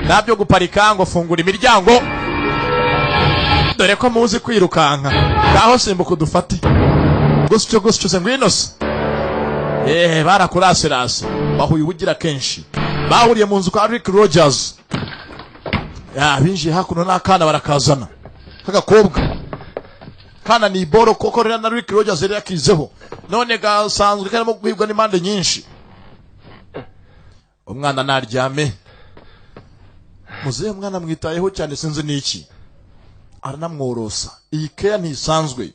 nabyo guparika ngo fungura imiryango dore ko muzi kwirukanka ngaho simbuka dufate gusyo se ngwino se barakurasirase bahuye ubugira kenshi bahuriye mu nzu kwa Rick Rogers binjiye hakuno n'akana barakazana kagakobwa kana ni boro koko rero na Rick Rogers yari yakizeho none gasanzwe karimo guhibwa n'imande nyinshi umwana naryame muzehe mwana mwitayeho cyane sinzi niki aranamworosa iyi care ntisanzwe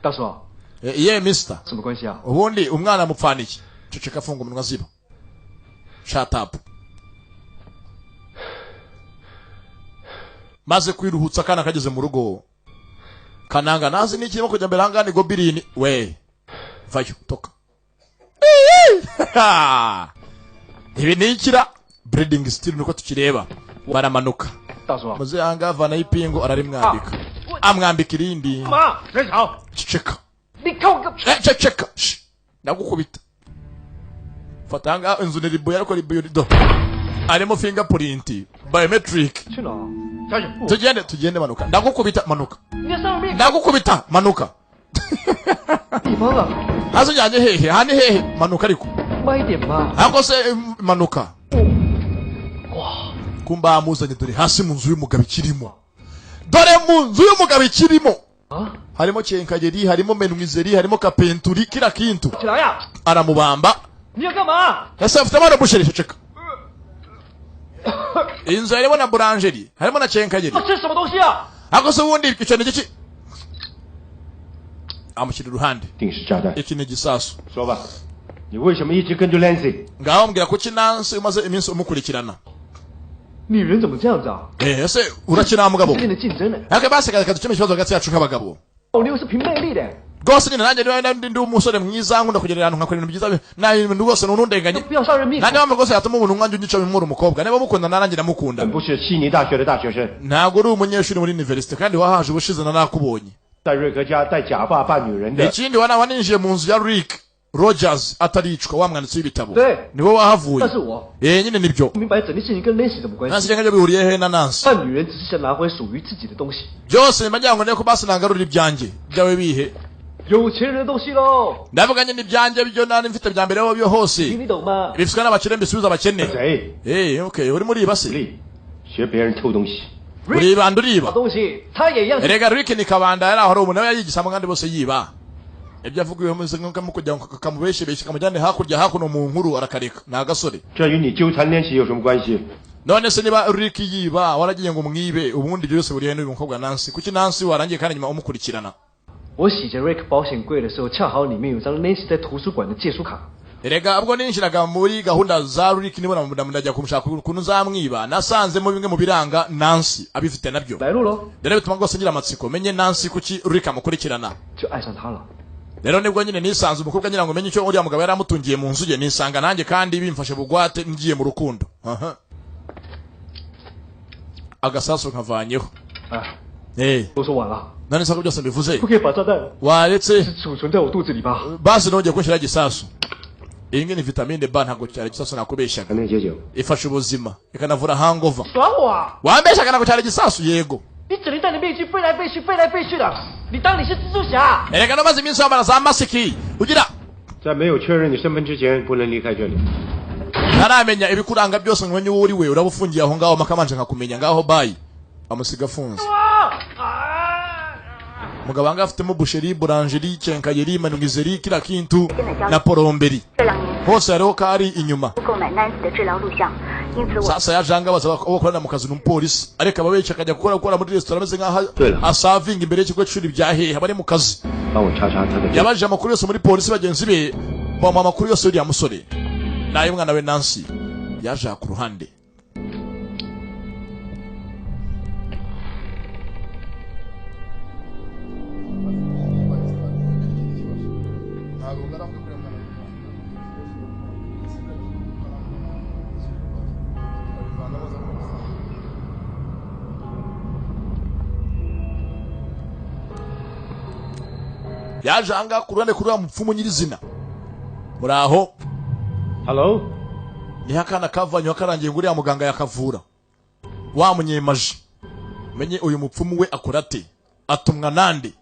daso mister ubundi umwana mupfaniki ceceka funga umunwa ziba shut up maze kwiruhutsa kana kageze mu rugo kananga nazi nikirimo kujya mbere hangani gobirini we vayo toka ibi nikira breeding still nuko tukireba baramanuka muze hanga vana ipingo ararimwambika amwambika irindi ceceka ceceka ndagukubita fata hanga inzu ni ribo yariko ribo do arimo fingerprint biometric tugende manuka ndagukubita manuka hazo njanye hehe hani hehe manuka ariko hako se manuka kumba amuzanye dore hasi mu nzu y'umugabo ikirimo harimo cyenkageri harimo menwizeri harimo kapenturi kila kintu aramubamba ese afite amano busherisha ceka inzu harimo na boulangerie harimo na cyenkageri hako se ubundi icyo ni giki amushyira iruhande iki ni gisasu你为什么一直跟着 Nancy？ ngaho mbwira kuki Nancy umaze iminsi umukurikirana 女人怎么这样子啊？ ese urakina mugabo 之间的竞争呢？ hake baseka kaduceme ikibazo hagati yacu nk'abagabo 你又是凭魅力的， rwose nyine nanjye ndi umusore mwiza nkunda kugerera ahantu nkakora ibintu byiza n'ibintu rwose n'undenganye 不要伤人命。 nanjye wamwe rwose yatuma umuntu nkanjye unyica bimura umukobwa niba mukunda nanjye namukunda 本不是悉尼大学的大学生， ntabwo uri umunyeshuri muri university kandi wahaje ubushize na nakubonye 在瑞克家戴假发扮女人的。 ikindi waninjiye mu nzu ya Rick Rogers ataricwa wa mwanditsi w'ibitabo 对， niwe wahavuye 那是我。 nyine nibyo 不明白整件事情跟 Nancy 什么关系？ Nancy cyangwa bihuriye he na Nancy 扮女人只是想拿回属于自己的东西， byose mbajyango ne ko basi nangarura ibyanjye byawe bihe 有钱人的东西喽。 ndavuga nyine ibyanjye byo nari mfite bya mbere byo hose 你懂吗？ bifitwe n'abakire mbisubiza abakene 谁？ okay uri muri basi 学别人偷东西。 uribanda uriba 东西，他也一样。 erega Rick ni kabanda yari aho ari umuntu yayigisamo kandi bose yiba ibyo avuga yomeze nk'uko kujya kamubeshye kamujyane hakurya hakuno mu nkuru arakareka na gasore 这与你纠缠联系有什么关系？ none se niba Rick yiba waragiye ngo mwibe ubundi byose buriye n'uyu mukobwa Nancy kuki Nancy warangiye kandi nyuma umukurikirana 我洗着 Rick 保险柜的时候，恰好里面有张 Nancy 在图书馆的借书卡。 erega ubwo ninjiraga muri gahunda za Rick nibona ndajya kumushaka ukuntu zamwiba nasanzemo bimwe mu biranga Nancy abifite nabyo 来路喽， rero bituma rwose ngira amatsiko menye Nancy kuki Rick amukurikirana 就爱上他了。 rero nibwo nyine nisanze umukobwa ngira ngo menye icyo uriya mugabo yari amutungiye mu nzu ye nisanga nanjye kandi bimfashe bugwate ngiye mu rukundo agasasu nkavanyeho 都说完了， none sako byose mbivuze 不可以把炸弹 waretse 储存在我肚子里吧？ basi nongeye kunshyira gisasu iyi ngiyi ni vitamine B ntabwo cyari gisasu nakubeshyaga 还没解酒， ifasha ubuzima ikanavura hangover 耍我啊！ wambeshyaga ntabwo cyari gisasu yego 你整天在你面前飞来飞去，飞来飞去的，你当你是蜘蛛侠？ erega namaze iminsi wambara za masiki ugira 在没有确认你身份之前，不能离开这里。 ntaramenya ibikuranga byose ngo menye uwo uri we uraba ufungiye aho ngaho makamanje nkakumenya ngaho bayi amusiga afunze mugabo anga afitemo boucherie boulangerie cyenkayeri manugizeri kila kintu na poromberi hose hariho kari inyuma sasa yajanga baza bakorana mu kazi n'umupolisi areka babeshya akajya gukora muri restaurant ameze nkaho asavinga imbere y'ikigo cy'ishuri bya hehe bari mu kazi yabajije amakuru yose muri polisi bagenzi be bamama amakuru yose uriya musore nayo umwana we Nancy yaje ku ruhande yaje anga ku ruhande kuri wa mupfumu nyirizina muraho Hello， ni hakana kavanywe karangiye nguri ya muganga yakavura wa munyemaji menye uyu mupfumu we akora ate atumwa nande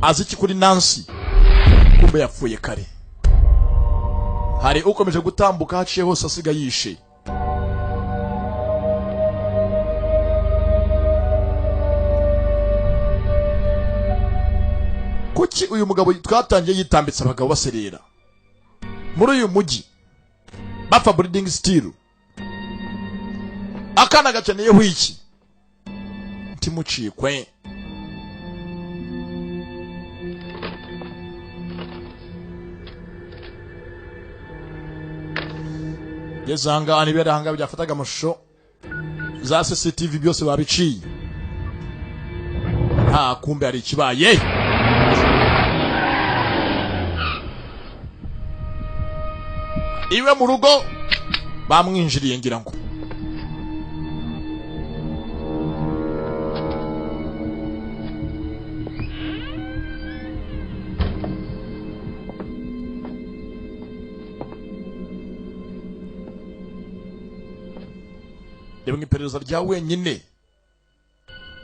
azi iki kuri Nancy kumbe yapfuye kare hari ukomeje gutambuka haciye hose asiga yishe kuki uyu mugabo twatangiye yitambitse abagabo baserera muri uyu mugi bapfa breeding steel akana gakeneye hwiki ntimucikwe yezanga anibera hanga byafataga amashusho za CCTV byose babiciye kumbe ari kibaye iwe mu rugo bamwinjiriye ngira ngo Debe iperereza rya wenyine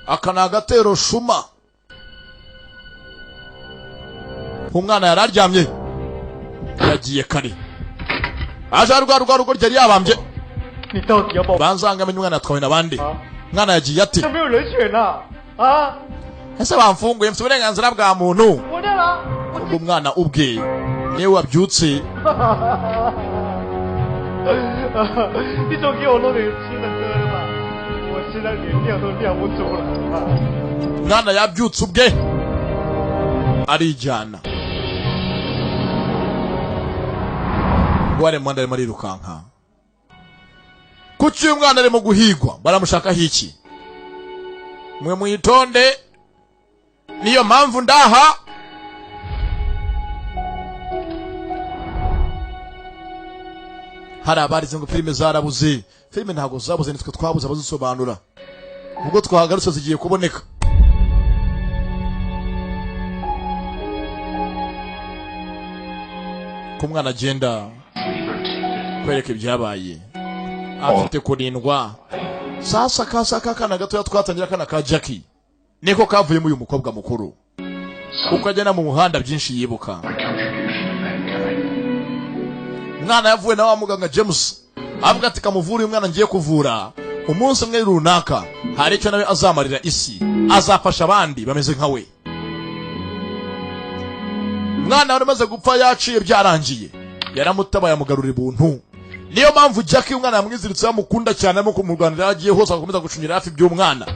akana agatero shuma umwana yararyamye yagiye kare aje rugo ryari yabambye banzanga amenye umwana atwawe nabandi umwana yagiye ati ese bamfunguye mfite uburenganzira bwa muntu ubwo umwana ubwe niwe wabyutse mwana yabyutse ubwe arijyana wale mwanda arimo arirukanka kuki uyu mwana arimo guhigwa baramushaka hiki mwe mwitonde niyo mpamvu ndaha hari abarize ngo filime zarabuze filime ntago zabuze nitwe twabuze abazisobanura ubwo twahagarutse zigiye kuboneka ku mwana agenda kwereka ibyabaye afite kurindwa sasa kasaka kana gato twatangira kana ka Jackie niko kavuyemo uyu mukobwa mukuru uko agenda mu muhanda byinshi yibuka mwana yavuye na wa muganga James avuga ati kamuvura uyu mwana ngiye kuvura umunsi umwe runaka hari icyo nawe azamarira isi azafasha abandi bameze nka we mwana wari maze gupfa yaciye byarangiye yaramutabaye amugarura ibuntu niyo mpamvu Jackie umwana yamwiziritse yamukunda cyane arimo kumurwanira yagiye hose agakomeza gucunyira hafi by'umwana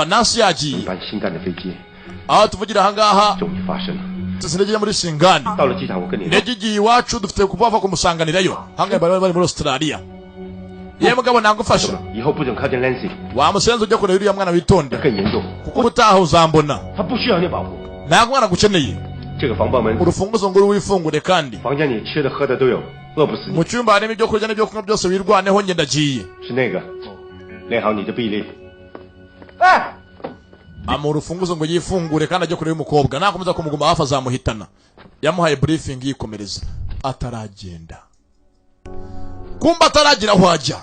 Nancy yagiye aho tuvugira ahangaha tusinegeye muri Shingani negigiye iwacu dufite kubava kumusanganirayo hanga bari muri Australia yewe mugabo nangufasha wa musenzo ujya kureba uriya mwana witonde kuko ubutaha uzambona ntabwo mwana gukeneye urufunguzo ngo wifungure kandi mu cyumba harimo ibyo kurya n'ibyo kunywa byose wirwaneho nge ndagiye amu urufunguzo ngo yifungure kandi ajye kureba umukobwa nakomeza kumuguma hafi azamuhitana yamuhaye briefing yikomereza ataragenda kumba ataragira aho ajya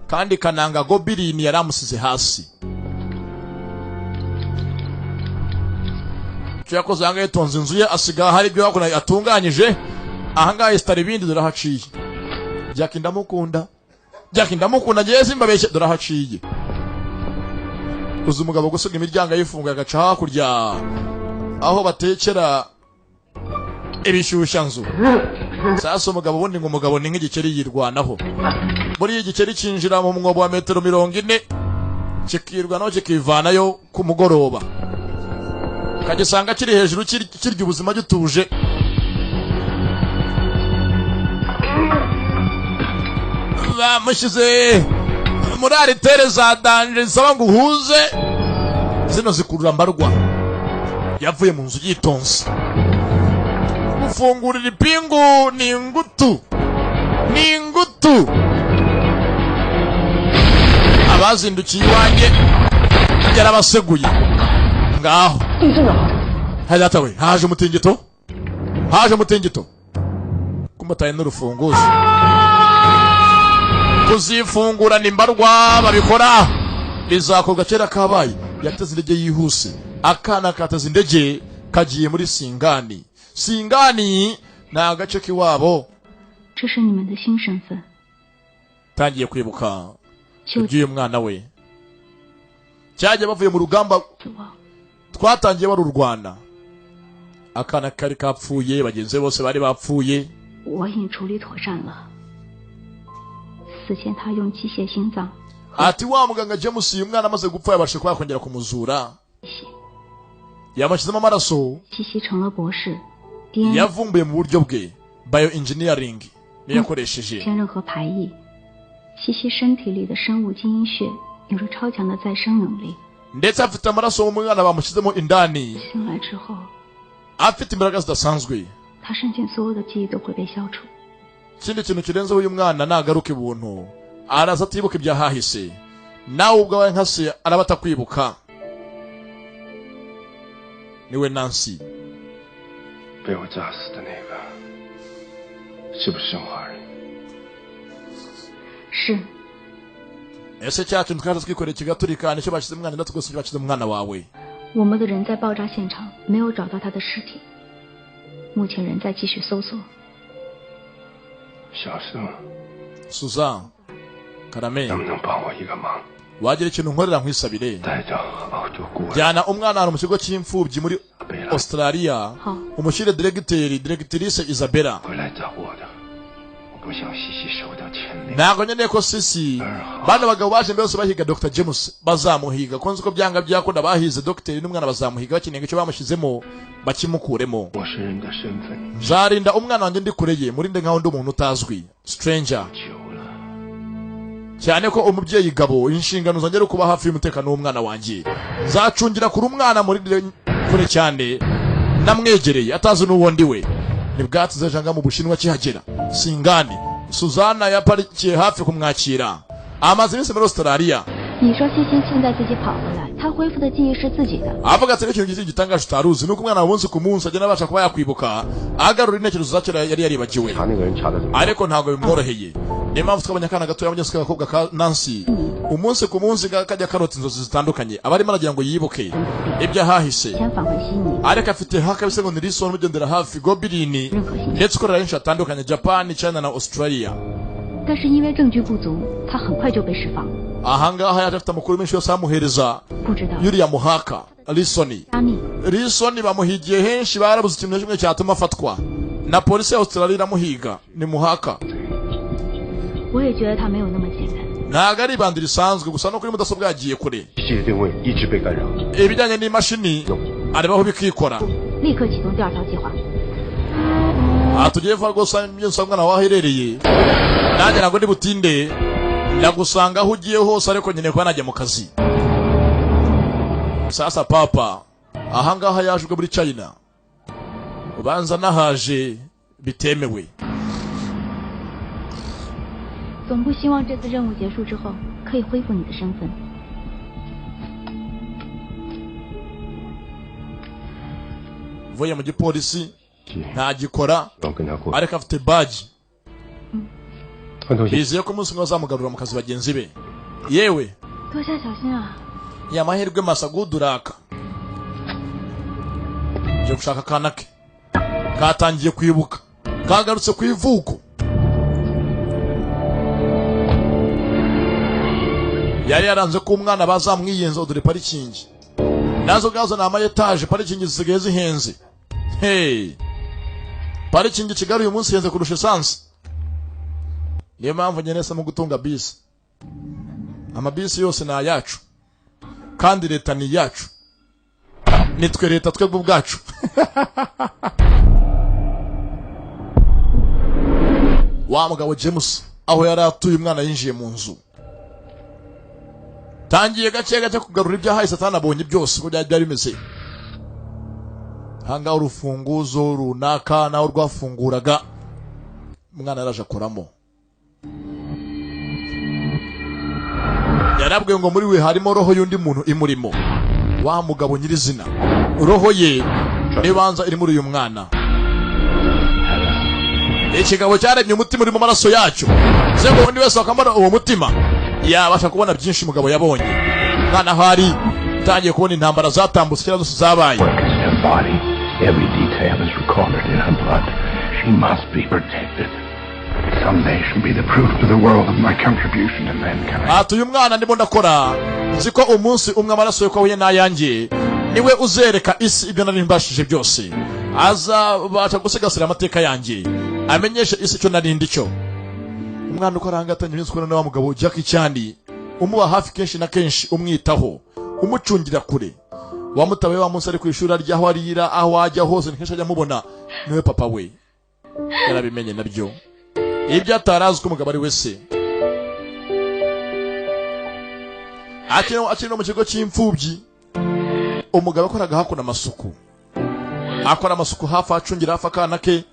kandi kananga gobirini yaramusize hasi cyo yakoze hanga yitonze inzu ye asiga hari ibyo yakona atunganyije ahanga yestara ibindi durahaciye Jackie ndamukunda ngiye simbabeshye durahaciye uzi umugabo gusiga imiryango yifunga agaca hakurya aho batekera ibishyushya nzu sasa umugabo ubundi ngo umugabo ni nk'igikeri yirwanaho muri igikeri cinjira mu mwobo wa metero 40 kikirwanaho kikivanayo ku mugoroba kagisanga kiri hejuru kirya ubuzima gituje bamushize muri aritere za danje nsaba ngo uhuze zino zikurura mbarwa yavuye mu nzu yitonze gufungurira ipingu ni ingutu abazindukiye iwanjye yarabaseguye ngaho hadatawe haje umutingito kumataye n'urufunguzo kuzifungura nimbarwa babikora bizakorwa kera kabaye. Yateze indege yihuse, akana kateze indege kagiye muri Singani. Singani na agace kiwabo. 这是你们的新身份。 tangiye kwibuka ugiye mwana we. Cyaje bavuye mu rugamba twatangiye barurwana. Akana kari kapfuye, bagenzi bose bari bapfuye. 我已经处理妥善了。死前他用机械心脏。 Ati wa muganga James uyu mwana amaze gupfa yabashe kwakongera kumuzura. Yamashyizemo amaraso. 西西成了博士。Yavumbuye mu buryo bwe bioengineering yakoresheje. 天任和排异。西西身体里的生物基因血有着超强的再生能力。 Ndetse afite amaraso mu mwana bamushyizemo indani. 醒来之后 afite imbaraga zidasanzwe. 他生前所有的记忆都会被消除。 Kindi kintu kirenzeho uyu mwana nagaruka ibuntu. Araza atibuka ibyahahise. Nawe ubwawe nkase arabata kwibuka. Niwe Nancy. 被我炸死的那个是不是生化人？ 是。 Ese cyacu twaje twikoreye kigaturika nicyo bashize mwana natwe gose bashize mwana wawe. 我们的人在爆炸现场没有找到他的尸体，目前仍在继续搜索。 小生， Suzanne Karame 能不能帮我一个忙？ wagira ikintu nkorera nkwisabire. 带着澳洲过来。 Jyana umwana hano mu kigo cy'imfubyi muri Australia. Umushyire directrice Isabella. 回来找我的，我不想西西受到牵连。 Ntago nyeneye ko Sisi bana bagabo baje mbese bahiga Dr James bazamuhiga konzi ko byanga byakunda bahize Dr n'umwana bazamuhiga bakeneye icyo bamushizemo bakimukuremo. 我是人的身份。 Nzarinda umwana wanjye ndi kureye murinde nkaho ndi umuntu utazwi stranger. 久了。 Cyane ko umubyeyi gabo inshingano zanjye ari kuba hafi y'umutekano w'umwana wanjye. Nzacungira kuri umwana muri kure cyane namwegereye atazi n'uwo ndi we. Nibwatse janga mu Bushinwa kihagera. Singani Suzana yaparikiye hafi kumwakira. Amaze iminsi muri Australia. 你说西西现在自己跑回来，他恢复的记忆是自己的。 Avuga ati ikintu gisi gitangaje utaruzi nuko umwana wabonse ku munsi agenda abasha kuba yakwibuka agarura intekerezo zacyo yari yaribagiwe. 查那个人查的怎么样？ Ariko ntago bimworoheye. Niyo mpamvu twabonye akana gato yabonye k'agakobwa ka Nancy. Umunsi ku munsi kajya karota inzozi zitandukanye. Abarimo aragira ngo yibuke ibyo ahahise. 先返回悉尼。 Ariko afite hakabise ngo ni Lison ugendera hafi Gobirini ndetse ukorera henshi hatandukanye Japan, China na Australia. 但是因为证据不足，他很快就被释放。 Ahangaha yaje afite amakuru menshi yose amuhereza 不知道 Yuriya muhaka Lison. 加密 Lison bamuhigiye henshi barabuze ikintu kimwe cyatuma afatwa. Na polisi ya Australia iramuhiga ni muhaka. 我也觉得他没有那么简单。 Ntago ari ibandi risanzwe gusa no kuri mudasobwa yagiye kure. 西西的定位一直被干扰。 Ibijyanye n'imashini arebaho bikikora. 立刻启动第二条计划。 Tugiye vuba rwose imyinshi umwana waherereye. Nanjye ntabwo ndi butinde. Ndagusanga aho ugiye hose ariko nyine kuba najya mu kazi. Sasa papa ahangaha yaje ubwo muri China. Ubanza nahaje bitemewe. 总部希望这次任务结束之后可以恢复你的身份。 Vuye mu gipolisi ntagikora 要跟他过。 ariko afite badge. 换东西。 Bizeye ko umunsi umwe bazamugarura mu kazi bagenzi be. Yewe 多下小心啊！ yamahirwe masa guduraka. Je gushaka akana ke katangiye kwibuka kagarutse ku ivuko. Yari yaranze ko umwana bazamwiyenza dore parikingi. Nazo gazo na ama etage parikingi zisigaye zihenze. Hey. Parikingi Kigali uyu munsi yenze kurusha esanse. Niyo mpamvu nyenese mu gutunga bisi. Amabisi yose na yacu. Kandi leta ni yacu. Nitwe leta twebwe ubwacu. Wa mugabo James aho yari atuye umwana yinjiye mu nzu. Tangiye gake gake kugarura ibyahahise atanabonye byose ko byari bimeze. Hanga urufunguzo runaka naho rwafunguraga umwana yaraje akoramo. Yarabwiye ngo muri we harimo roho y'undi muntu imurimo. Wa mugabo nyirizina roho ye nibanza iri muri uyu mwana. Ikigabo cyaremye umutima uri mu maraso yacyo se ngo undi wese akamara uwo mutima yabasha kubona byinshi umugabo yabonye. Mwana hari tangiye kubona intambara zatambutse cyangwa zose zabaye. Every detail is recorded in her blood. She must be protected. Someday she'll be the proof to the world of my contribution to mankind. Uyu mwana ndimo ndakora nzi ko umunsi umwe amaraso yo kwahuye n'ayanjye niwe uzereka isi ibyo nari mbashije byose. Azabasha gusigasira amateka yanjye, amenyeshe isi cyo nari ndicyo. Umwana uko arangatanye iminsi kubona wa mugabo Jackie Chan, umuba hafi kenshi na kenshi, umwitaho, umucungira kure. Wamutabaye wa munsi ari ku ishuri aryaho arira, aho ajya hose nkesha ajya mubona niwe papa we. Yarabimenye nabyo. Ibyo atarazi ko umugabo ari wese. Akino mu kigo cy'imfubyi, umugabo akoraga hakuna amasuku. Akora amasuku hafi acungira hafi akana ke,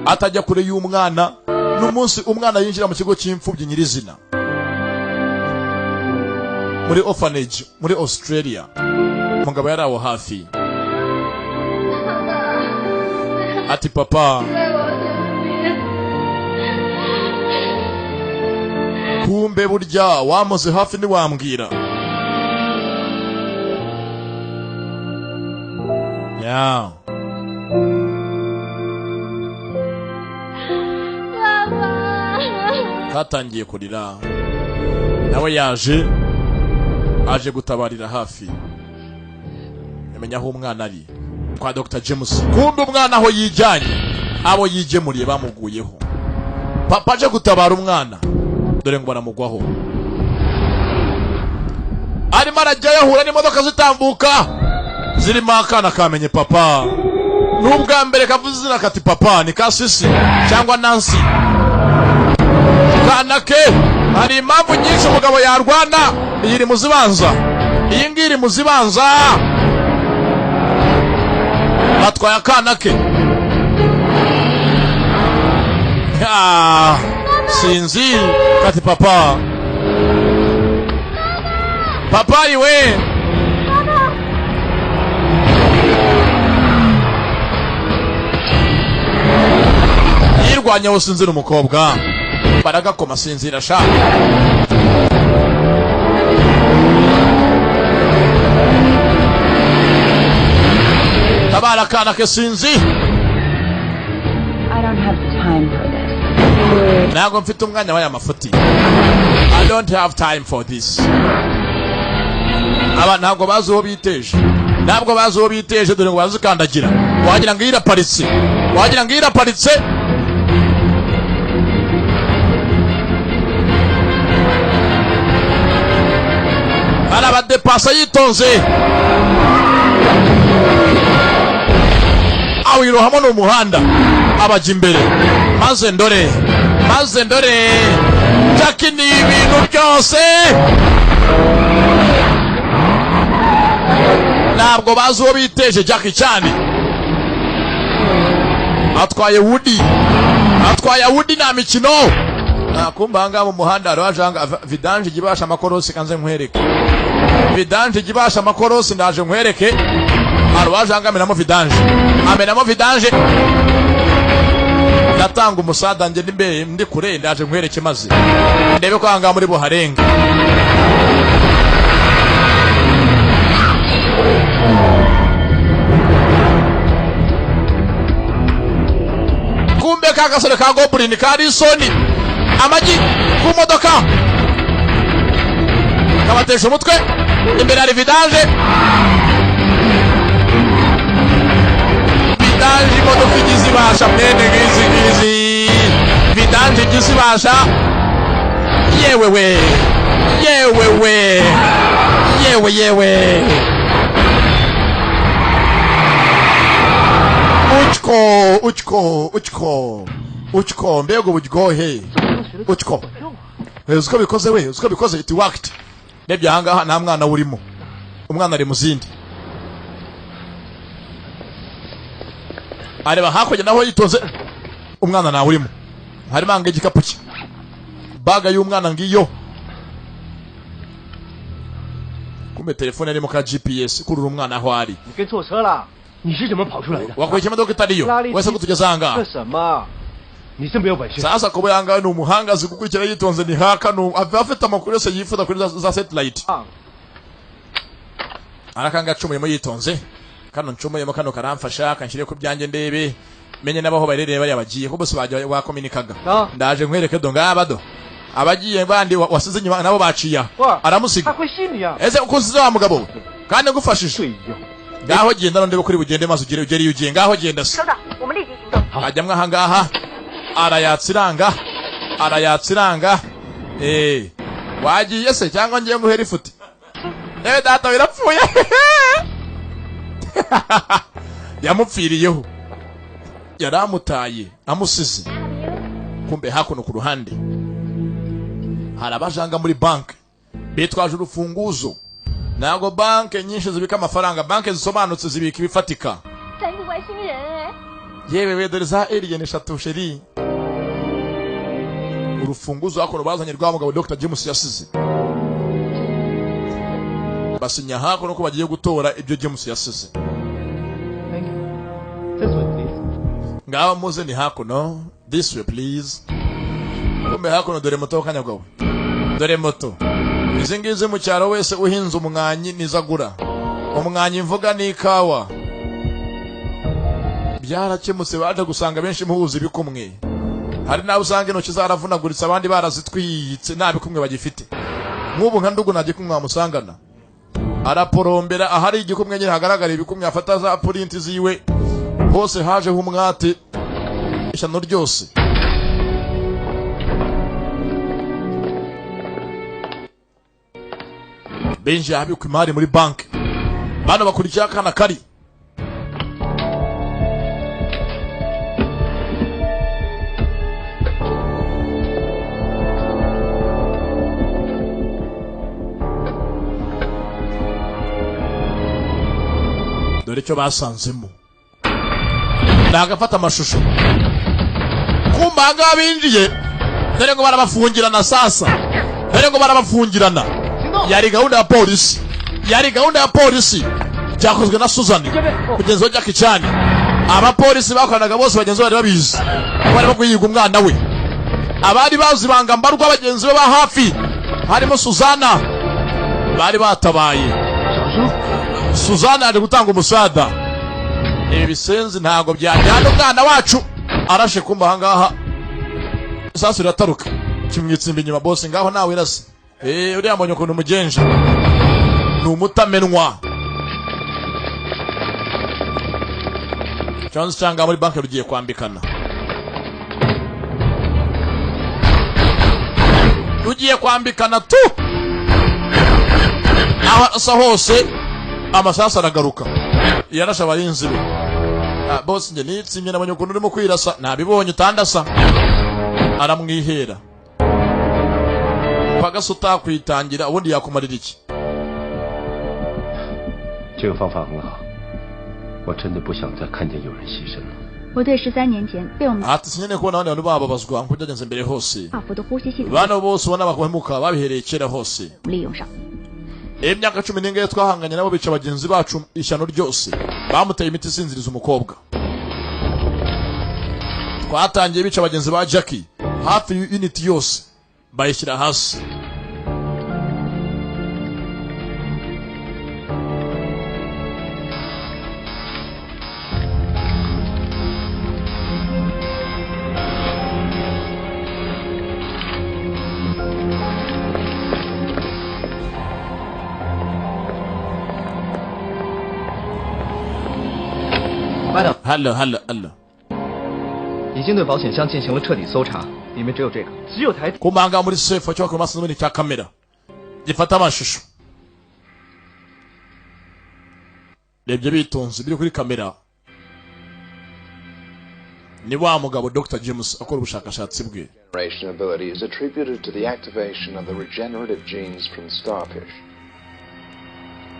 atajya kure y'umwana. N'umunsi umwana yinjira mu kigo cy'imfubyi nyirizina, muri orphanage muri Australia, umugabo yari aho hafi. Ati papa, kumbe burya wamuze hafi ntiwambwira. Yeah. Katangiye kurira, nawe aje gutabarira hafi. Yamenya aho umwana ari, kwa Dr. James. Kumbe umwana aho yijyanye, abo yigemuriye bamuguyeho. Papa aje gutabara umwana, dore ngo baramugwaho. Arimo arajya yahura n'imodoka zitambuka, zirimo akana kamenye papa. N'ubwa mbere kavuze izina kati papa ni Kasisi cyangwa Nancy. Kanake hari impamvu nyinshi umugabo yarwana. Iyi iri muzibanza, iyi ngiri muzibanza. Batwaye akanake. Sinzi kati papa. Papa iwe. Yirwanya usinzira umukobwa. Baragakoma sinzira sha. Tabara kana ke sinzi. I don't have time for this. Ntabwo mfite umwanya w'aya mafuti. I don't have time for this. Aba ntabwo bazi uwo biteje. Ntabwo bazi uwo biteje, dore ngo bazikandagira. Wagira ngo iraparitse. Wagira ngo iraparitse. Arabadepasa yitonze. Awirohamo n'umuhanda abaje imbere. Maze ndore Jackie ni ibintu byose. Ntabwo bazi uwo biteje Jackie Chan. Atwaye Woody na mikino. Nakumbanga mu muhanda arwajanga vidange gibasha amakorosi kanze nkwereke. Vidange gibasha amakorosi ndaje nkwereke. Arwajanga amenamo vidange. Natanga umusada nge nimbe ndi kure ndaje nkwereke maze. Ndebe ko hanga muri buharenge. Kumbe kagasore ka Goblin kari Sony. Amagi ku modoka. Kabatesha umutwe. Imbere hari vidange. Vidange modoka igizibasha mwene gizi. Vidange igizibasha. Yewe. Uchko mbego bujgohe. Uchko. Uziko bikoze it worked. Nebya hanga nta mwana urimo. Umwana ari muzindi. Areba hakoje naho yitonze. Umwana na urimo. Harimo ange igikapu cye. Baga y'umwana ngiyo. Kumbe telefone arimo ka GPS kurura umwana aho ari. 你跟错车了，你是怎么跑出来的？ Wakwiye imodoka itariyo. Wese kutugeza hanga. 这什么？你是没有本事。 sasa kuba yanga ni umuhanga azi gukurikira yitonze ni haka no afite amakuru yose yifuza kuri za satellite arakanga acumuyemo yitonze kano ncumuyemo kano karamfasha kanshire ku byanjye ndebe menye nabaho barereye bari abagiye ko bose bajya bakominikaga ndaje nkwereke do ngabado abagiye bandi wasize nyuma nabo baciya aramusiga ese ukunzize wa mugabo kandi ngufashije ngaho genda ndebe kuri bugende maze ugere yugiye ngaho genda se ajya mwa hangaha arayatsiranga wagiye se cyangwa ngiye nguhera ifuti data birapfuye yamupfiriyeho yaramutaye amusize kumbe hakuno ku ruhande harabajanga muri bank bitwaje urufunguzo nago bank nyinshi zibika amafaranga bank zisobanutse zibika ibifatika yewe dore za alien eshatu sheri urufunguzo hakuno bazanye rwa mugabo Dr. James yasize basinya hakuno ko bagiye gutora ibyo James yasize ngaho muze ni hakuno this way please kumbe hakuno dore moto kanyagwawe dore moto izi ngizi mu cyaro wese uhinze umwanyi nizagura umwanyi mvuga ni ikawa byarakemutse baje gusanga benshi muhuza ibikumwe hari nawe usanga intoki zaravunaguritse abandi barazitwitse nabikumwe bagifite nk'ubu nka ndugu naje kumwe amusangana araporombera ahari igikumwe nyine hagaragara ibikumwe afata za print ziwe hose haje humwate ishyano ryose benji abikwa imari muri bank bano bakurikira kana kari dore cyo basanzemo nagafata amashusho kumbanga binjiye dore ngo barabafungirana sasa dore ngo barabafungirana yari gahunda ya polisi cyakozwe na Susan kugenza wa Jackie Chan abapolisi bakoranaga bose bagenzi bari babizi bari baguyiga umwana we abari bazibanga mbarwa abagenzi be ba hafi harimo Suzana bari batabaye Suzana ari gutanga umusada ibi bisenzi ntago byajyana umwana wacu arashe kumba hangaha sasa irataruka kimwitsimba inyuma boss ngaho nawe irase uriya mbonye ukuntu umugenje ni umutamenwa Chance cyangwa muri banki rugiye kwambikana rugiye kwambikana tu aho asa hose amasasa aragaruka yarasha abarinzi be boss nge nitsimye nabonye ukuntu urimo kwirasa nabibonye utandasa aramwihera pagasa utakwitangira ubundi yakumarira iki 这个方法很好，我真的不想再看见有人牺牲了。我对13年前被我们 ati sinyene ko nabone abantu bababazwa nk'udagenze mbere hose 大幅的呼吸系统 bano bose ubona bakohemuka babihereye kera hose 利用上。 imyaka 10 twahanganye nabo bica abagenzi bacu ishyano ryose bamuteye imiti isinziriza umukobwa twatangiye bica abagenzi ba Jackie hafi unit yose bayishyira hasi Hello. 已经对保险箱进行了彻底搜查，里面只有这个，只有台。 kumanga muri safe cyo kuma sinubini cya kamera gifata amashusho lebye bitonze biri kuri kamera ni wa mugabo Dr. James akora ubushakashatsi bwe. Regeneration ability is attributed to the activation of the regenerative genes from starfish.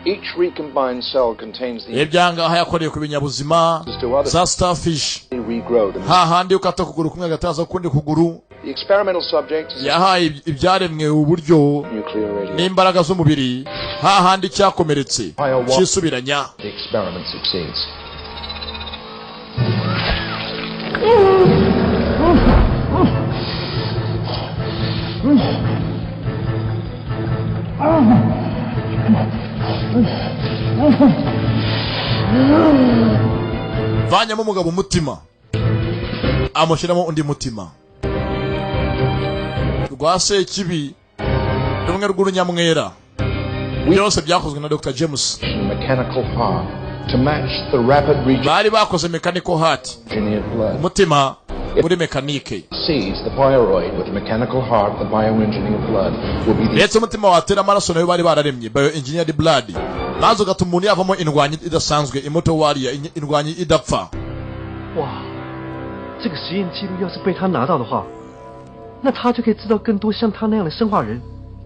Each recombined cell contains the ebyanga hayakoreye ku binyabuzima za starfish regrow them. hahandi ukata kuguru kumwe gataza kundi kuguru. The experimental subject is yahaye ibyaremwe uburyo nuclear radio. n'imbaraga z'umubiri hahandi cyakomeretse cyisubiranya. The experiment succeeds. vanyamo umugabo umutima amushyiramo undi mutima rwa Sekibi rumwe rw'urunyamwera byose byakozwe na Dr. James Mechanical heart to match the rapid bari bakoze mechanical heart engineered blood. umutima muri mekanike Seeds the pyroid with mechanical heart, the bioengineered blood will be the ndetse umutima watera amaraso nayo bari bararemye bioengineered blood maze ugatuma umuntu yavamo indwanyi idasanzwe imoto warrior indwanyi idapfa 哇，这个实验记录要是被他拿到的话，那他就可以制造更多像他那样的生化人。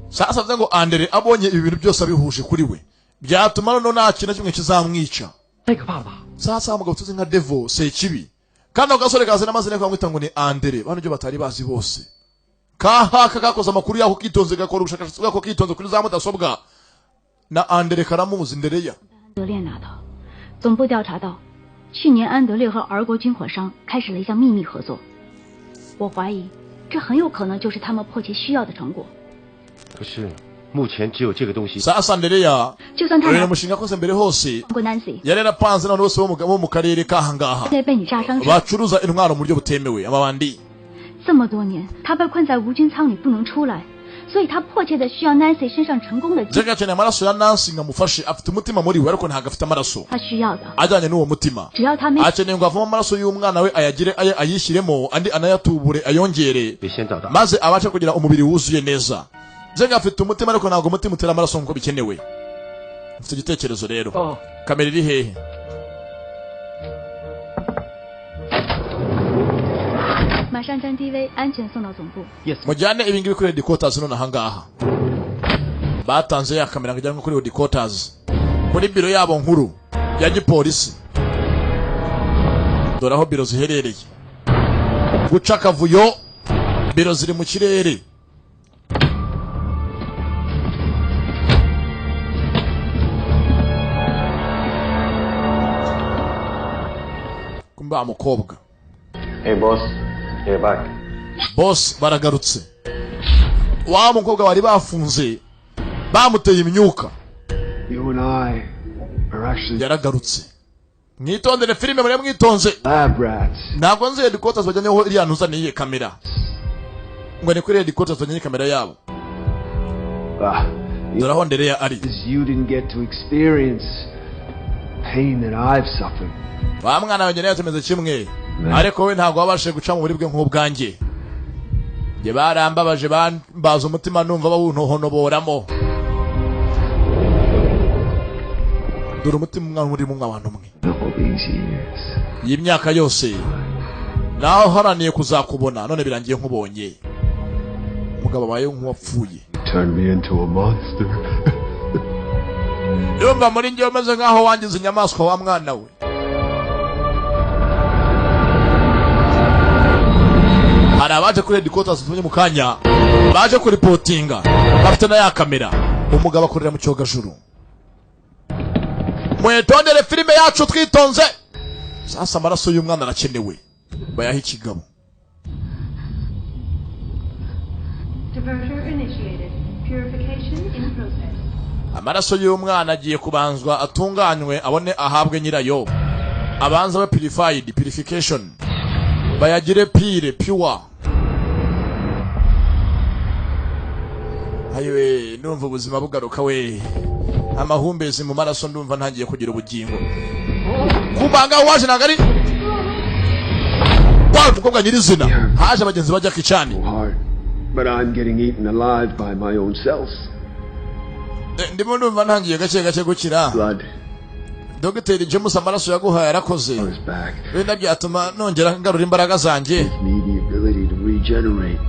sasa ngo Andre abonye ibi bintu byose abihuje kuri we byatuma none nta kintu kimwe kizamwica 太可怕了吧！ sasa umugabo tuzi nka Devil Sekibi kandi agasore kazi n'amazina kwamwita ngo ni Andre bano byo batari bazi bose kahaka kakoze amakuru yaho kitonze gakora ubushakashatsi bwako kitonze kuri za mudasobwa na Andre karamuzi ndereya 安德烈拿到，总部调查到，去年安德烈和儿国军火商开始了一项秘密合作，我怀疑这很有可能就是他们迫切需要的成果。 可是目前只有这个东西。 sasa ndereya 就算他 uyu 拿 mushinga kose mbere hose 过 Nancy， yari yarapanze n'abantu bose bo mu karere kahangaha 在被你炸伤时， bacuruza intwaro mu buryo butemewe amabandi 这么多年他被困在无菌舱里不能出来，所以他迫切的需要 Nancy 身上成功的。 Jack akeneye amaraso ya Nancy ngamufashe afite umutima muri we ariko ntabwo afite amaraso 他需要的， ajyanye n'uwo mutima 只要他没 akeneye ngo avamo amaraso y'umwana we ayagire aye ayishyiremo andi anayatubure ayongere 得先找到。 maze abashe kugira umubiri wuzuye neza Jack afite umutima ariko ntabwo umutima utera amaraso nk'uko bikenewe afite igitekerezo rero 哦， kamera iri hehe 马上将 DV 安全送到总部。 yes， mujyane ibi ngibi kuri headquarters none ahangaha batanze ya kamera ngo ijyanwe kuri headquarters muri biro yabo nkuru ya gipolisi dore aho biro ziherereye guca akavuyo biro ziri mu kirere kumba mukobwa Hey, boss. Get back. boss baragarutse wa mukobwa bari bafunze bamuteye imyuka You and I are actually yaragarutse mwitondere filime muri mwitonze lab rats. ntabwo nzi headquarters bajyanyeho iriya ntuzaniye kamera ngo ni kuri headquarters bajyanye kamera yabo dore aho ndereya ari You didn't get to experience pain that I've suffered. wa mwana wanjye nayo tumeze kimwe ariko we ntabwo wabashije guca mu buri bwe nk'ubwanjye njye barambabaje bambaza umutima numva bawuntohonoboramo dore umutima umwana urimo umwana umwe All these years. iyi myaka yose naho haraniye kuzakubona none birangiye nkubonye umugabo abaye nk'uwapfuye Turned me into a monster. yumva muri njye umeze nk'aho wangize inyamaswa wa mwana we hari abaje kuri headquarters tumenye mu kanya baje kuripotinga bafite na ya kamera umugabo akorera mu cyogajuru mwetondere filime yacu twitonze sasa amaraso y'umwana arakenewe bayaha ikigabo Diverter initiated. Purification in process. amaraso y'umwana agiye kubanzwa atunganywe abone ahabwe nyirayo abanza we purification bayagire pure ayiwe ndumva ubuzima bugaruka we amahumbezi mu maraso ndumva ntangiye kugira ubugingo kubanga waje nagari wa mukobwa nyirizina haje abagenzi bajya kicani Hard. But I'm getting eaten alive by my own cells. ndimo ndumva ntangiye gake gake gukira Blood. Dr. James amaraso yaguhaye yarakoze I was back. wenda byatuma nongera ngarura imbaraga zanjye Gave me the ability to regenerate.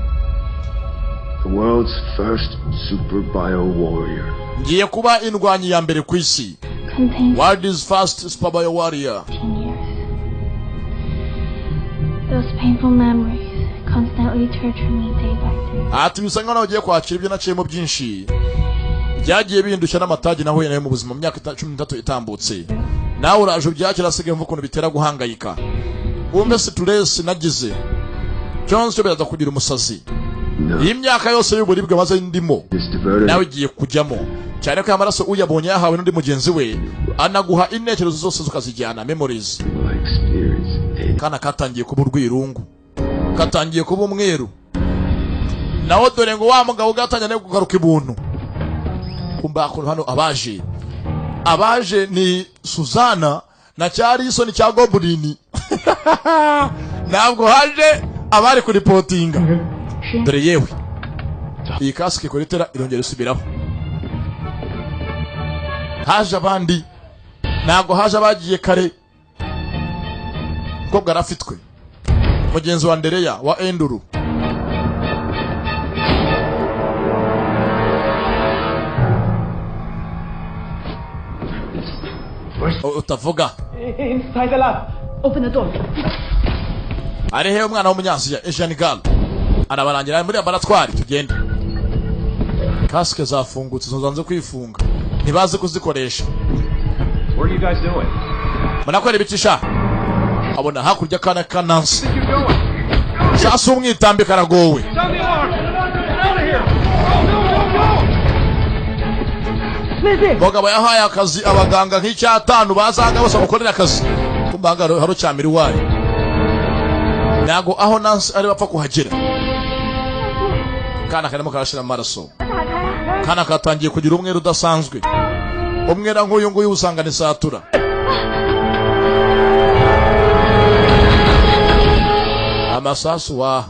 The world's first super bio warrior. ngiye kuba indwanyi ya mbere ku isi Contains world's first super bio warrior 10 years. Those painful memories constantly torture me day by day. ati bisa nkaho ugiye kwakira ibyo naciyemo byinshi byagiye bindushya n'amatage nahuye nayo mu buzima mu myaka 13 itambutse nawe uraje ubyakira asigaye mvuga ukuntu bitera guhangayika wumve stress nagize Jones cyo biraza kugira umusazi iyi myaka yose y'uburibwe maze ndimo nawe igiye kujyamo cyane ko amaraso uyabonye yahawe n'undi mugenzi we anaguha intekerezo zose zukazijyana memories. Kana katangiye kuba urwirungu, katangiye kuba umweru, naho dore ngo wa mugabo gatangiye kugaruka ibuntu. Kumba ko hano abaje ni Suzana na cyari isoni cya Goblin. Ntabwo haje abari kuri potinga. Dore yewe iyi kasike koretera irongera isubiraho. Haje abandi, ntabwo haje abagiye kare ko garafitwe mugenzi wa Andereya wa Enduru. Utavuga Open the door. Arihe umwana w'umunyasiya Asian girl arabarangira muri laboratoire tugende. Kasike zafungutse zonzanze kwifunga ntibaze kuzikoresha. What are you guys doing? Manakora ibicisha abona hakurya kana kanansi sasa umwitambi karagowe. Mugabo yahaye akazi abaganga nk'icyatanu bazanga bose bakorera akazi kumbanga haro cyamiri wayo nago aho Nancy ari bapfa kuhagera. Kana karimo karashira amaraso, kana katangiye kugira umwe rudasanzwe, umwera nk'uyu nguyu usanga ni satura. Amasasu wa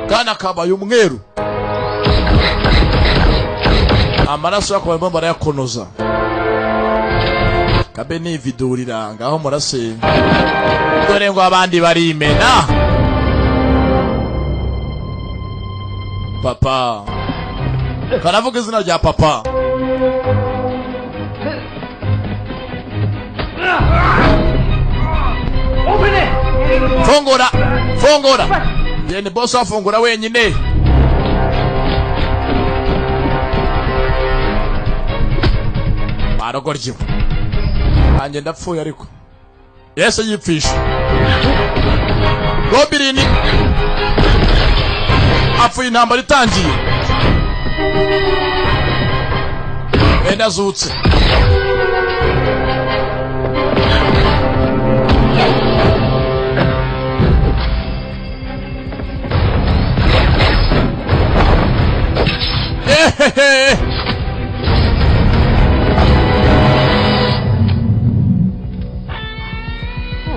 kana kabaye umweru, amaraso yako bomba barayakonoza. Kabe ni vidurira ngaho murase dore ngo abandi barimena. Papa kanavuga izina rya papa. Fungura yene boss afungura wenyine. Barogorjiwe anje ndapfuye ariko Yesu yipfisha. Goblin apfuye intambara itangiye enda zutse.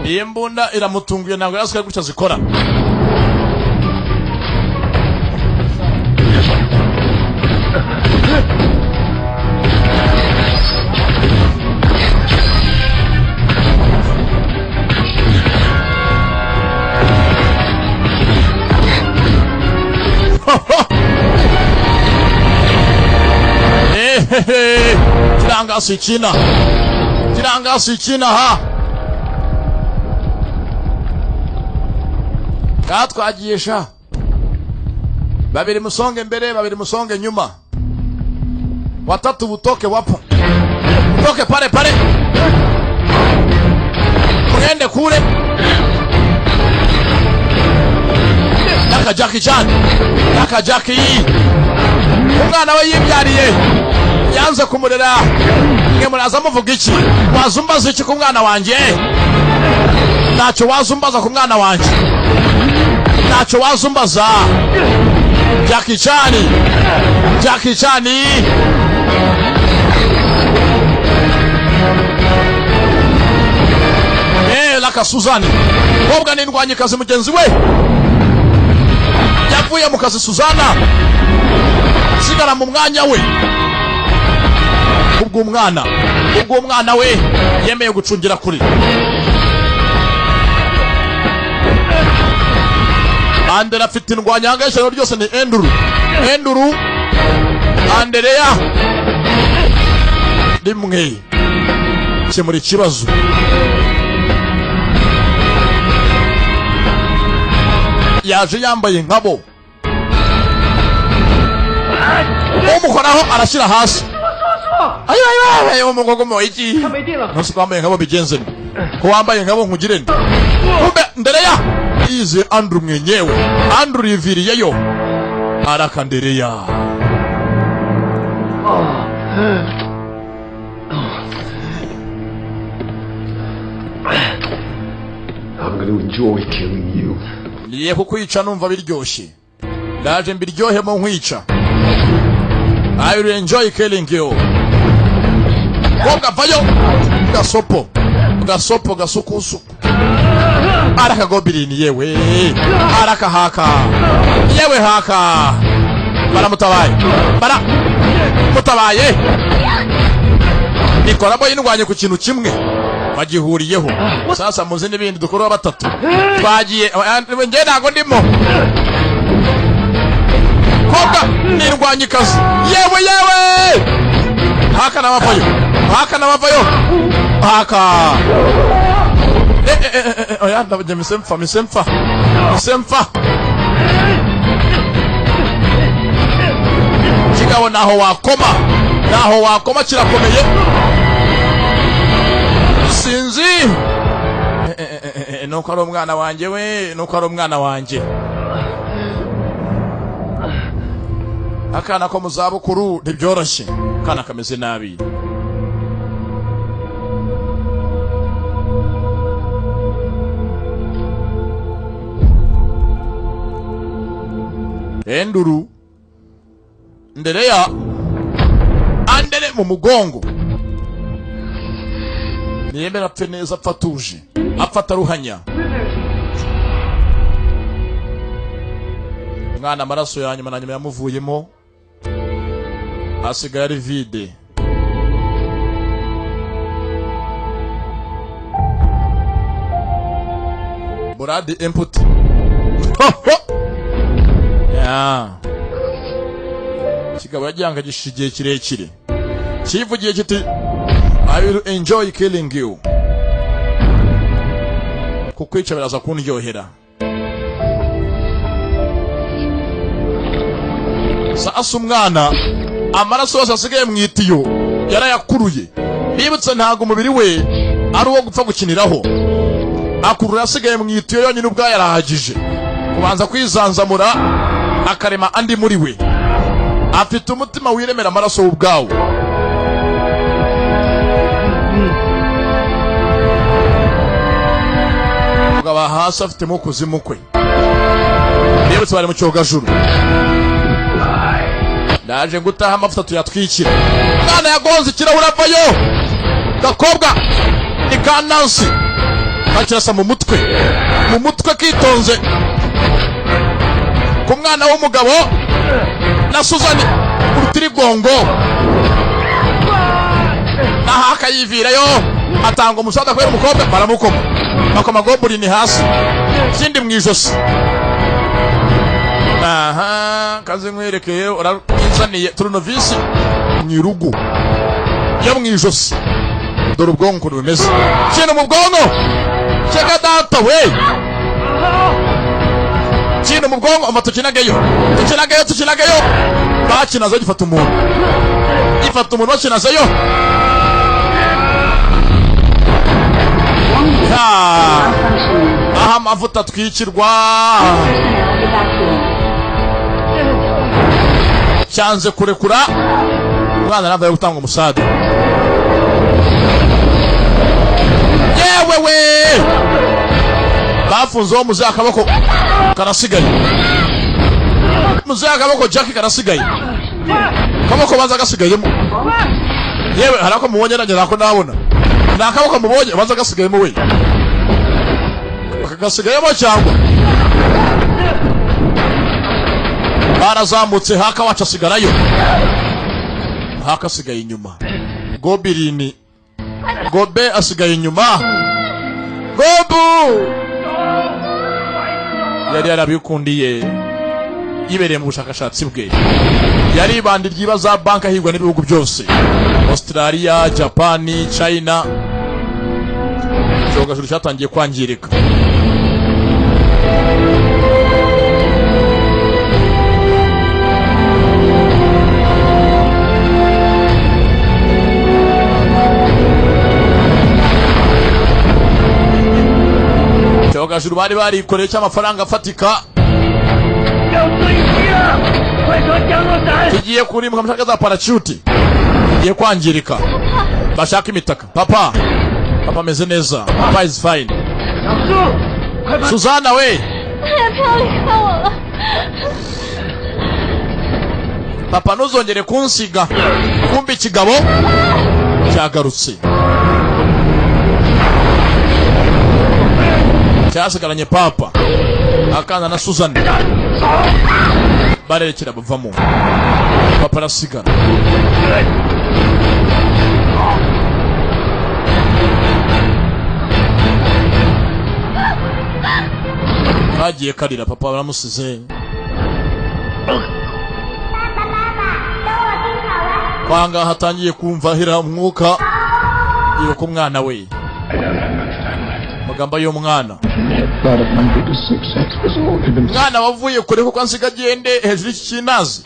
Iyi mbunda iramutunguye ntabwo yasuka gutya zikora. Kirangasi China ha. Katwagiye sha. Babiri musonge mbere, babiri musonge nyuma. Watatu butoke wapo. Butoke pale. Mwende kule. Daka Jackie Chan. Daka Jackie. Umwana we yibyariye. Yanze kumurera. Nge muraza muvuga iki? Wazumbaza iki ku mwana wanje? Ntacyo wazumbaza ku mwana wanje. Ntacyo wazumbaza. Jackie Chan. Laka Suzani. Kobwa n'indwanyi kazi mugenzi we. Yavuye mu kazi Suzana. Sigara mu mwanya we. Ubwo umwana we yemeye gucungira kuri. Andere afite indwanya hangaishano ryose ni Enduru Andereya rimwe muri kibazo. Yaje yambaye nkabo, umukoraho arashyira hasi. Ayo umugogomo iki? Nasuka wambaye nkabo bigenze. Ko wambaye nkabo nkugirene. Kumbe Andereya izi Andrew mwenyewe. Andrew riviriyeyo Haraka Ndereya. I'm going to enjoy killing you. Niye kukwica numva biryoshye. Ndaje mbiryohemo nkwica. I will enjoy killing you. Woga vayo. Gasopo gasukusu. Haraka Gobirini yewe. Haraka haka. Yewe haka. Bara mutabaye. Nikoramo yindwanye ku kintu kimwe. Bagihuriyeho. Sasa muzi n'ibindi dukora batatu. Twagiye nge ntago ndimo. Koga nirwanye kazi. Yewe. Haka na mafayo. Haka. Oya ndabye misemfa. Kigabo naho wakoma kirakomeye. Sinzi nuko ari umwana wanjye akana ko muzabukuru ntibyoroshye kana kameze nabi. Enduru Ndereya andere mu mugongo niyemera apfe neza apfatuje apfata ruhanya. Mwana amaraso ya nyuma na nyuma yamuvuyemo asigaye ari vide. Boradi input. Kigabo yajyanga gishigiye kirekire kivugiye kiti I will enjoy killing you. Kukwica biraza kundyohera. Sasa umwana amaraso yose asigaye mwitiyo yarayakuruye. Bibutse ntago umubiri we ari uwo gupfa gukiniraho. Akurura asigaye mwitiyo yonyine ubwa yarahagije kubanza kwizanzamura akarema andi muri we. Afite umutima wiremera amaraso ubwawo. Ugaba hasi afite mu kuzimu kwe. Bibutse bari mu cyogajuru. Ndaje gutaha amafuta tuyatwikira. Mwana yagonze kirahura vayo. Gakobwa ni Kanansi. Bakirasa mu mutwe kitonze. Ku mwana w'umugabo na Suzani urutirigongo. Naha akayivirayo atanga umusada kwera umukobwa baramukoma. Bakoma Gobirini hasi. Kindi mwijosi. Kaze nkwerekeye urazaniye turunovisi mwirugu yo mwijosi. Dore ubwonko bumeze. Kino mu bwonko. Cheka data we. Kino mu bwonko amatukinagayo. Tukinagayo. Bakinazo gifata umuntu. Bakinazayo. Aha amavuta twikirwa. Cyanze kurekura umwana nabaye gutanga umusada. Yewe bafunze wo muzaka akaboko karasigaye. Muzaka akaboko Jackie karasigaye. Kaboko banza gasigayemo. Yewe harako mubonye nanjye nako nabona. Nakaboko mubonye banza gasigayemo we. Gasigayemo cyangwa barazamutse haka wacha sigarayo. Haka asigaye inyuma. Gobirini Gobe asigaye inyuma. Gobu yari yarabikundiye yibereye mu bushakashatsi bwe. Yari ibandi ryibaza banka higwa n'ibihugu byose. Australia, Japan, China. Cyogajuru cyatangiye kwangirika. icyogajuru bari barikoreye cy'amafaranga afatika kigiye kurimbwa mushaka za parachute kigiye kwangirika bashaka imitaka papa ameze neza papa is fine Suzana we papa ntuzongere kunsiga kumbi ikigabo cyagarutse cyasigaranye papa akana na Suzana barerekera bavamo papa arasigara kagiye karira papa baramusize kwanga hatangiye kumva hira umwuka yuko umwana we magamba y'umwana mwana wavuye kure kuko ansiga agende hejuru y'iki kinazi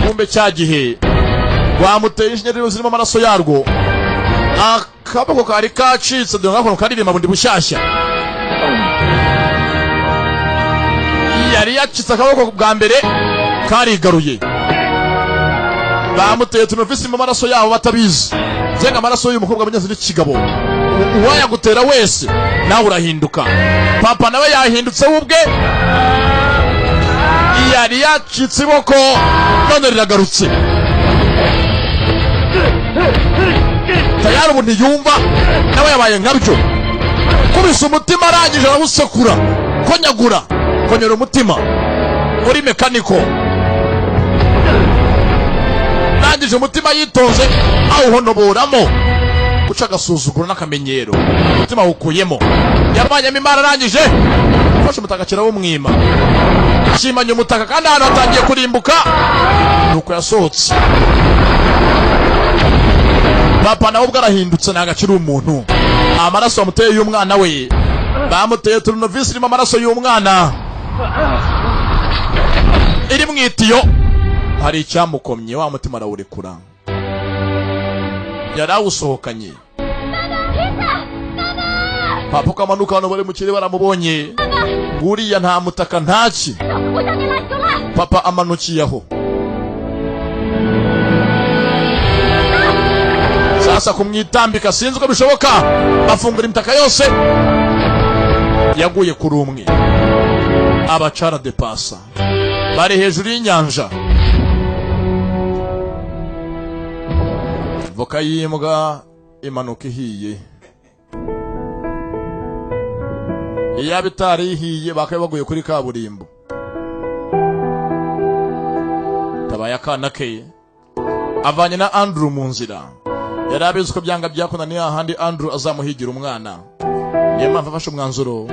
kumbe cya gihe rwamuteye inshinyariro zirimo amaraso yarwo akaboko kari kacitse dore ngakono karirimba bundi bushyashya yari yacitse akaboko bwa mbere karigaruye bamuteye tunofisi mu maraso yabo batabizi zenga amaraso y'uyu mukobwa abanyazi n'ikigabo uwayagutera wese nawe urahinduka papa nawe yahindutse ubwe yari yacitse iboko none riragarutse tayari ubu ntiyumva nawe yabaye nkabyo kubisa umutima arangije arawusekura konyora umutima muri mekaniko arangije umutima yitonze awuhonoboramo guca agasuzuguro n'akamenyero umutima awukuyemo yavanyemo imana arangije ufashe umutaka kirawumwima ashimanye umutaka kandi ahantu hatangiye kurimbuka nuko yasohotse papa nawe ubwo arahindutse ntabwo akiri umuntu amaraso bamuteye y'umwana we bamuteye turunovisi irimo amaraso y'umwana iri mu itiyo hari icyamukomye wa mutima arawurekura yari awusohokanye papa ukamanuka hano bari mu kirere baramubonye nguriya nta mutaka ntaki papa amanukiye aho sasa kumwitambika sinzi uko bishoboka afungura imitaka yose yaguye kuri umwe abacara de pasa bari hejuru y'inyanja voka y'imbwa imanuka ihiye iyaba itari ihiye bakaba baguye kuri kaburimbo tabaye akana ke avanye na Andrew mu nzira yari abizi ko byanga byakunaniye ahandi Andrew azamuhigira umwana niyo mpamvu afashe umwanzuro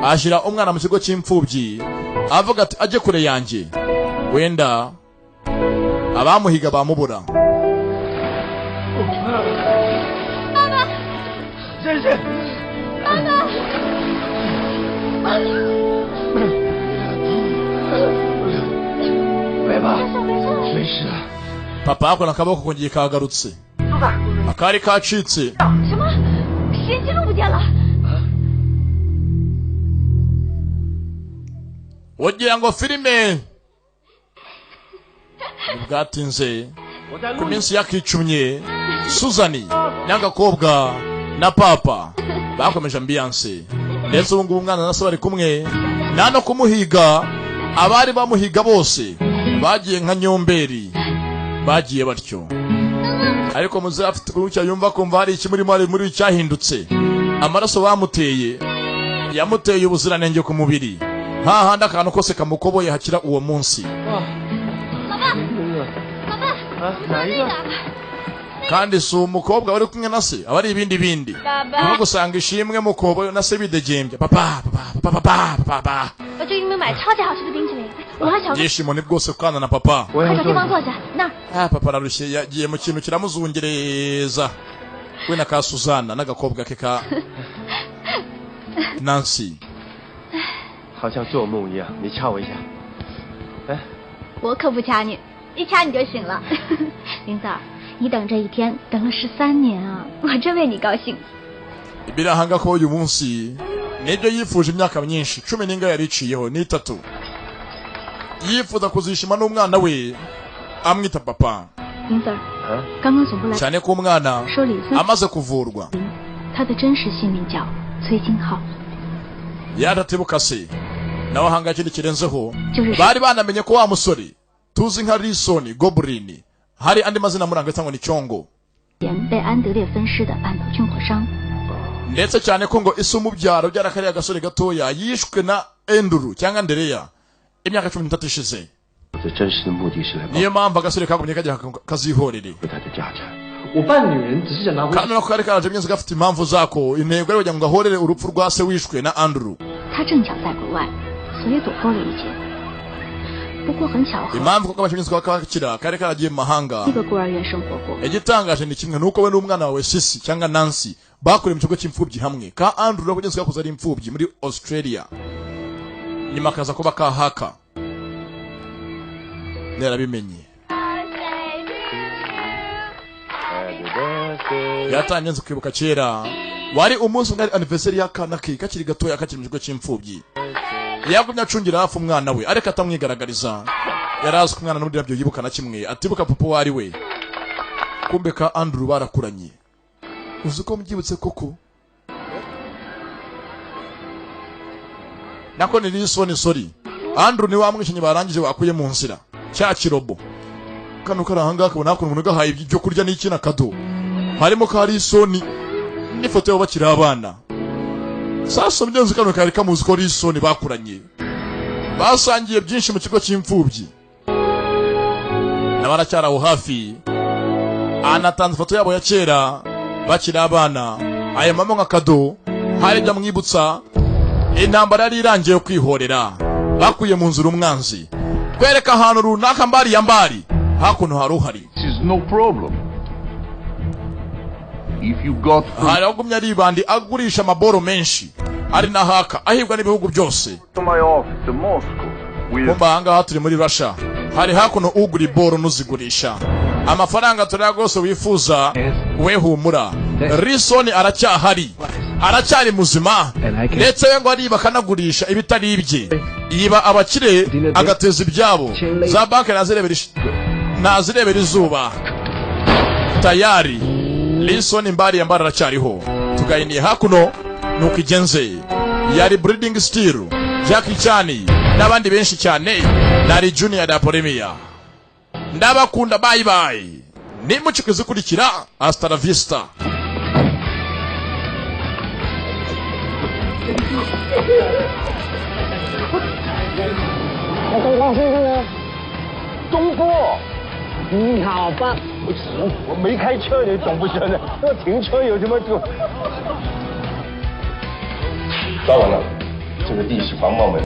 ashyira umwana mu kigo cy'imfubyi avuga ati ajye kure yanjye wenda abamuhiga bamubura papa akora akaboko kongeye kagarutse akari kacitse wogira ngo filime bwatinze ku minsi yakicumye Suzani n'agakobwa na papa bakomeje ambiance ndetse ubu ngubu umwana na se bari kumwe nta no kumuhiga abari bamuhiga bose bagiye nka nyomberi bagiye batyo ariko muze afite kurucya yumva kumva hari ikimuri muri cyahindutse amaraso bamuteye yamuteye ubuziranenge ku mubiri hahandi akantu kose kamukoboye hakira uwo munsi kandi si umukobwa wari kumwe na se abari ibindi nko gusanga ishimwe mukoboye na se bidegembya papa yishimo ni bwose kukana na papa papa ararushye yagiye mu kintu kiramuzungereza we na ka Suzana n'agakobwa ke ka Nancy 好像做梦一样，你掐我一下。哎，我可不掐你，一掐你就醒了。林子儿，你等这一天等了13年啊，我真为你高兴。 birahanga ko uyu munsi nibyo yifuje imyaka myinshi 10 n'inga yariciyeho n'itatu yifuza kuzishima n'umwana we amwita papa 林 Sir， 刚刚总部来 cyane ko umwana 说李森 amaze kuvurwa 他的真实姓名叫崔金浩， yaratebuka se nawe hanga ikindi kirenzeho 就是 bari banamenye ko wa musore tuzi nka Lison Goblin hari andi mazina muranga cyangwa ni Cyongo 前被安德烈分尸的半岛军火商。 ndetse cyane ko ngo ise umubyaro byarakariye agasore gatoya yishwe na Enduru cyangwa Andereya imyaka 13 ishize 我的真实的目的是来 niyo mpamvu agasore kagumye kajya kazihorere 保他的家产。 我扮女人只是想拿回 kandi nako kari karaje byinshi gafite impamvu zako intego ari kugira ngo gahorere urupfu rwa se wishwe na Andrew 他正巧在国外，所以躲过了一劫。不过很巧合， impamvu ko abashinzwe kwakira kari karagiye mu mahanga 一个孤儿院生活过。 igitangaje ni kimwe nuko we n'umwana wawe Sisi cyangwa Nancy bakuriye mu kigo cy'imfubyi hamwe ka Andrew nako nyinshi yakoze ari imfubyi muri Australia nyuma akaza kuba kahaka nerabimenye yatangiye nzi kwibuka kera wari umunsi umwe anniversary y'akana ke kakiri gatoya kakiri mu kigo cy'imfubyi yagumye acungira hafi umwana we ariko atamwigaragariza yarazi ko umwana n'undi nabyo yibuka na kimwe atibuka papa wari we kumbe ka Andrew barakuranye uzi ko mbyibutse koko nako ni Lison sorry Andrew ni wamwishinye barangije wakuye mu nzira cya kirobo kano karahanga kabona hakuno umuntu gahaye ibyo kurya n'iki na kado harimo ka Lison n'ifoto yabo bakiri abana sasa mbyonzi kano kari kamuzi ko Lison bakuranye basangiye byinshi mu kigo cy'imfubyi nabaracyara aho hafi anatanze ifoto yabo ya kera bakiri abana aya mama nka kado hari ibyo mwibutsa intambara yari irangiye kwihorera bakuye mu nzira umwanzi kwereka ahantu runaka mbari ya mbari hakuno hari uhari This is no problem. If you got hari agumye ari bandi agurisha amaboro menshi ari na haka ahibwa n'ibihugu byose to my office in Moscow with kumba ahangaha turi muri Russia hari hakuno ugura iboro n'uzigurisha amafaranga turaya rwose wifuza we humura Lison aracyari muzima ndetse we ngo ariba akanagurisha ibitari ibye yiba abakire agateza ibyabo za banki nazirebera izuba tayari Lison mbari ya mbari aracyariho tugayiniye hakuno nuko igenze yari breeding steel Jackie Chan n'abandi benshi cyane nari Junior da Polemia ndabakunda bye bye nimukikize kurikira hasta la vista 中波，你好吧？我没开车，你懂不懂的？这停车有什么就？抓完了，这个地是黄茂门，